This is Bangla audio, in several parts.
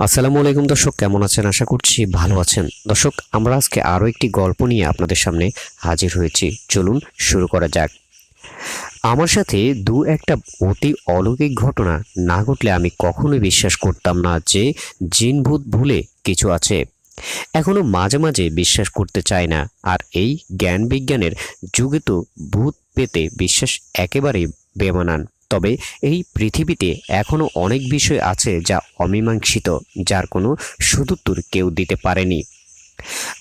আসসালামু আলাইকুম দর্শক, কেমন আছেন? আশা করছি ভালো আছেন। দর্শক, আমরা আজকে আরও একটি গল্প নিয়ে আপনাদের সামনে হাজির হয়েছি। চলুন শুরু করা যাক। আমার সাথে দু একটা অতি অলৌকিক ঘটনা না ঘটলে আমি কখনোই বিশ্বাস করতাম না যে জিন ভূত ভুলে কিছু আছে। এখনো মাঝে মাঝে বিশ্বাস করতে চাই না। আর এই জ্ঞান বিজ্ঞানের যুগে তো ভূত পেতে বিশ্বাস একেবারেই বেমানান। তবে এই পৃথিবীতে এখনো অনেক বিষয় আছে যা অমীমাংসিত, যার কোনো সদুত্তর কেউ দিতে পারেনি।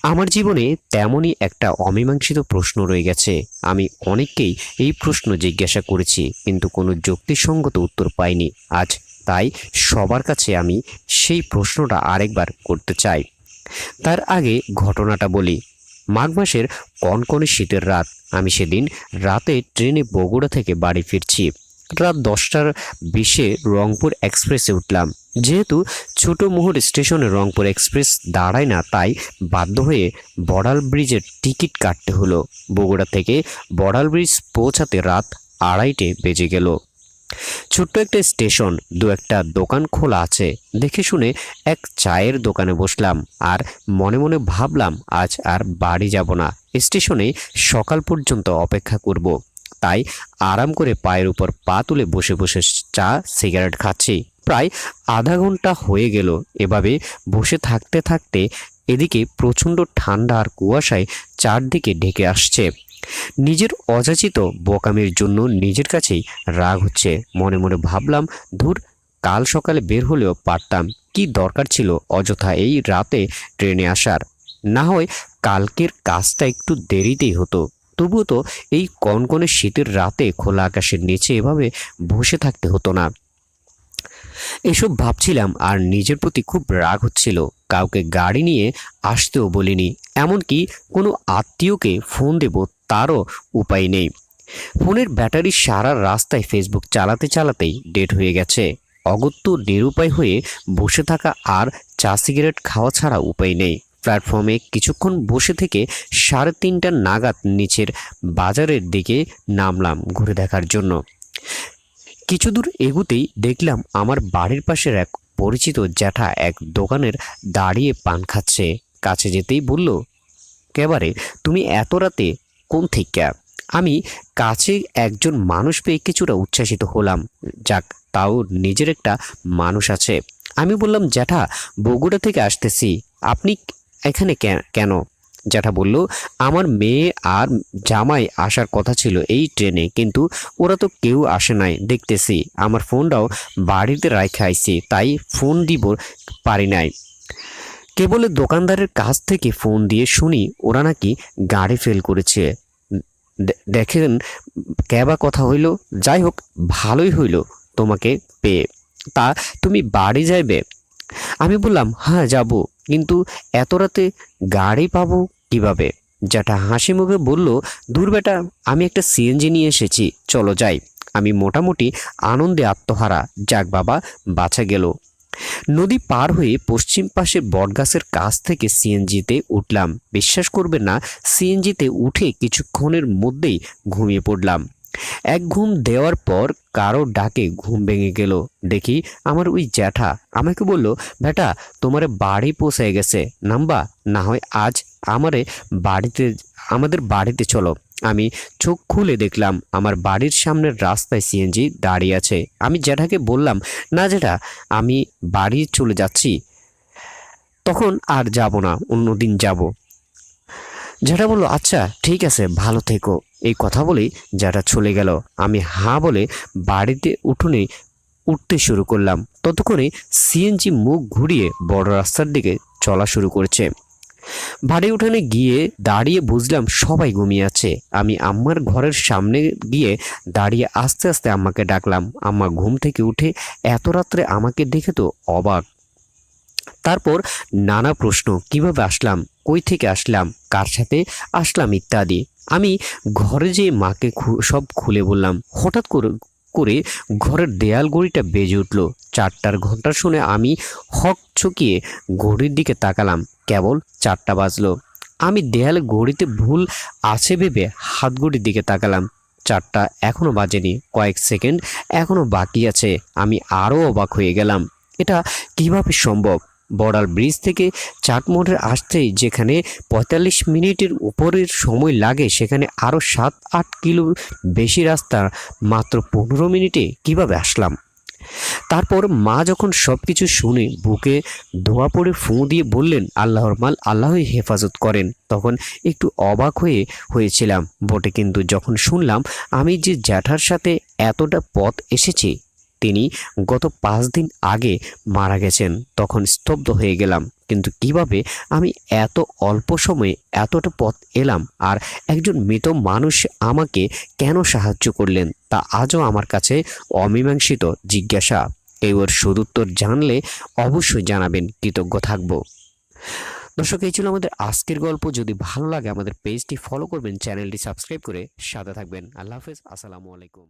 আমার জীবনে তেমনই একটা অমীমাংসিত প্রশ্ন রয়ে গেছে। আমি অনেককেই এই প্রশ্ন জিজ্ঞাসা করেছি, কিন্তু কোনো যুক্তিসঙ্গত উত্তর পাইনি। আজ তাই সবার কাছে আমি সেই প্রশ্নটা আরেকবার করতে চাই। তার আগে ঘটনাটা বলি। মাঘ মাসের কনকনে শীতের রাত। আমি সেদিন রাতে ট্রেনে বগুড়া থেকে বাড়ি ফিরছি। রাত 10টা 20-এ রংপুর এক্সপ্রেসে উঠলাম। যেহেতু ছোট মোহর স্টেশনে রংপুর এক্সপ্রেস দাঁড়ায় না, তাই বাধ্য হয়ে বড়াল ব্রিজের টিকিট কাটতে হলো। বগুড়া থেকে বড়াল ব্রিজ পৌঁছাতে রাত 2:30 বেজে গেল। ছোট্ট একটা স্টেশন, দু একটা দোকান খোলা আছে। দেখে শুনে এক চায়ের দোকানে বসলাম আর মনে মনে ভাবলাম আজ আর বাড়ি যাব না, স্টেশনে সকাল পর্যন্ত অপেক্ষা করব। তাই আরাম করে পায়ের উপর পা তুলে বসে বসে চা সিগারেট খাচ্ছি। প্রায় আধা ঘন্টা হয়ে গেল এভাবে বসে থাকতে থাকতে। এদিকে প্রচণ্ড ঠান্ডা আর কুয়াশায় চারদিকে ঢেকে আসছে। নিজের অযাচিত বোকামির জন্য নিজের কাছেই রাগ হচ্ছে। মনে মনে ভাবলাম, ধুর, কাল সকালে বের হলেও পারতাম। কি দরকার ছিল অযথা এই রাতে ট্রেনে আসার? না হয় কালকের কাজটা একটু দেরিতেই হতো। তবুও তো এই কনকনে শীতের রাতে খোলা আকাশের নিচে এভাবে বসে থাকতে হতো না। এসব ভাবছিলাম আর নিজের প্রতি খুব রাগ হচ্ছিল। কাউকে গাড়ি নিয়ে আসতেও বলিনি, এমনকি কোনো আত্মীয়কে ফোন দেব তারও উপায় নেই। ফোনের ব্যাটারি সারা রাস্তায় ফেসবুক চালাতে চালাতেই ডেড হয়ে গেছে। অগত্য নিরুপায় হয়ে বসে থাকা আর চা সিগারেট খাওয়া ছাড়া উপায় নেই। প্ল্যাটফর্মে কিছুক্ষণ বসে থেকে 3:30 নাগাদ নিচের বাজারের দিকে নামলাম ঘুরে দেখার জন্য। কিছু দূর এগুতেই দেখলাম আমার বাড়ির পাশের এক পরিচিত জ্যাঠা এক দোকানের দাঁড়িয়ে পান খাচ্ছে। কাছে যেতেই বলল, "কেবারে তুমি এত রাতে কোন থেকে?" আমি কাছে একজন মানুষ পেয়ে কিছুটা উচ্ছ্বাসিত হলাম। যাক, তাও নিজের একটা মানুষ আছে। আমি বললাম, "জ্যাঠা, বগুড়া থেকে আসতেছি। আপনি এখানে কেন?" জ্যাঠা বলল, "আমার মেয়ে আর জামাই আসার কথা ছিল এই ট্রেনে, কিন্তু ওরা তো কেউ আসে নাই দেখতেছি। আমার ফোনটাও বাড়িতে রাইখা আইছি, তাই ফোন দিব পারি নাই। কেবল দোকানদারের কাছ থেকে ফোন দিয়ে শুনি ওরা নাকি গাড়ি ফেল করেছে। দেখেন ক্যাবা কথা হইল। যাই হোক, ভালোই হইল তোমাকে পেয়ে। তা তুমি বাড়ি যাইবে?" আমি বললাম, "হ্যাঁ যাব, কিন্তু এত রাতে গাড়ি পাবো কিভাবে?" যেটা হাসি মুখে বলল, "দূর বেটা, আমি একটা সিএনজি নিয়ে এসেছি, চলো যাই।" আমি মোটামুটি আনন্দে আত্মহারা। যাক বাবা, বাঁচা গেল। নদী পার হয়ে পশ্চিম পাশে বটগাছের কাছ থেকে সিএনজিতে উঠলাম। বিশ্বাস করবেন না, সিএনজিতে উঠে কিছুক্ষণের মধ্যেই ঘুমিয়ে পড়লাম। এক ঘুম দেওয়ার পর কারো ডাকে ঘুম ভেঙে গেল। দেখি আমার ওই জ্যাঠা আমাকে বলল, "বেটা, তোমারে বাড়ি পৌঁছে গেছে, নামবা? না হয় আজ আমারে বাড়িতে আমাদের বাড়িতে চলো।" আমি চোখ খুলে দেখলাম আমার বাড়ির সামনের রাস্তায় সিএনজি দাঁড়িয়ে আছে। আমি জ্যাঠাকে বললাম, "না জ্যাঠা, আমি বাড়ি চলে যাচ্ছি, তখন আর যাব না, অন্যদিন যাব।" জ্যাঠা বলল, "আচ্ছা ঠিক আছে, ভালো থেকো।" এই কথা বলেই জ্যাঠা চলে গেল। আমি হাঁ বলে বাড়িতে উঠতে শুরু করলাম। ততক্ষণে সিএনজি মুখ ঘুরিয়ে বড় রাস্তার দিকে চলা শুরু করেছে। বাড়ি উঠানে গিয়ে দাঁড়িয়ে বুঝলাম সবাই ঘুমিয়ে আছে। আমি আম্মার ঘরের সামনে গিয়ে দাঁড়িয়ে আস্তে আস্তে আম্মাকে ডাকলাম। আম্মা ঘুম থেকে উঠে এত রাত্রে আমাকে দেখে তো অবাক। তারপর নানা প্রশ্ন, কিভাবে আসলাম, কই থেকে আসলাম, কার সাথে আসলাম ইত্যাদি। আমি ঘরে যেয়ে মাকে সব খুলে বললাম। হঠাৎ করে ঘরের দেয়াল ঘড়িটা বেজে উঠল। 4টার ঘন্টা শুনে আমি হকচকিয়ে ঘড়ির দিকে তাকালাম। কেবল 4টা বাজলো। আমি দেয়াল ঘড়িতে ভুল আছে ভেবে হাত ঘড়ির দিকে তাকালাম। 4টা এখনো বাজেনি, কয়েক সেকেন্ড এখনো বাকি আছে। আমি আরও অবাক হয়ে গেলাম, এটা কিভাবে সম্ভব? বর্ডার ব্রিজ থেকে চাটমোহরে আসতেই যেখানে ৪৫ মিনিটের উপরের সময় লাগে, সেখানে আরও ৭-৮ কিলো বেশি রাস্তা মাত্র ১৫ মিনিটে কিভাবে আসলাম। তারপর মা যখন সব কিছু শুনে বুকে ধোয়া পড়ে ফুঁ দিয়ে বললেন, আল্লাহর মাল আল্লাহই হেফাজত করেন, তখন একটু অবাক হয়েছিলাম বটে, কিন্তু যখন শুনলাম আমি যে জ্যাঠার সাথে এতটা পথ এসেছি তিনি গত ৫ দিন আগে মারা গেছেন, তখন স্তব্ধ হয়ে গেলাম। কিন্তু কিভাবে আমি এত অল্প সময়ে এতটা পথ এলাম, আর একজন মৃত মানুষ আমাকে কেন সাহায্য করলেন, তা আজও আমার কাছে অমীমাংসিত জিজ্ঞাসা। এই ওর সদুত্তর জানলে অবশ্যই জানাবেন, কৃতজ্ঞ থাকব। দর্শক, এই ছিল আমাদের আজকের গল্প। যদি ভালো লাগে আমাদের পেজটি ফলো করবেন, চ্যানেলটি সাবস্ক্রাইব করে সাথে থাকবেন। আল্লাহ হাফেজ, আসসালামু আলাইকুম।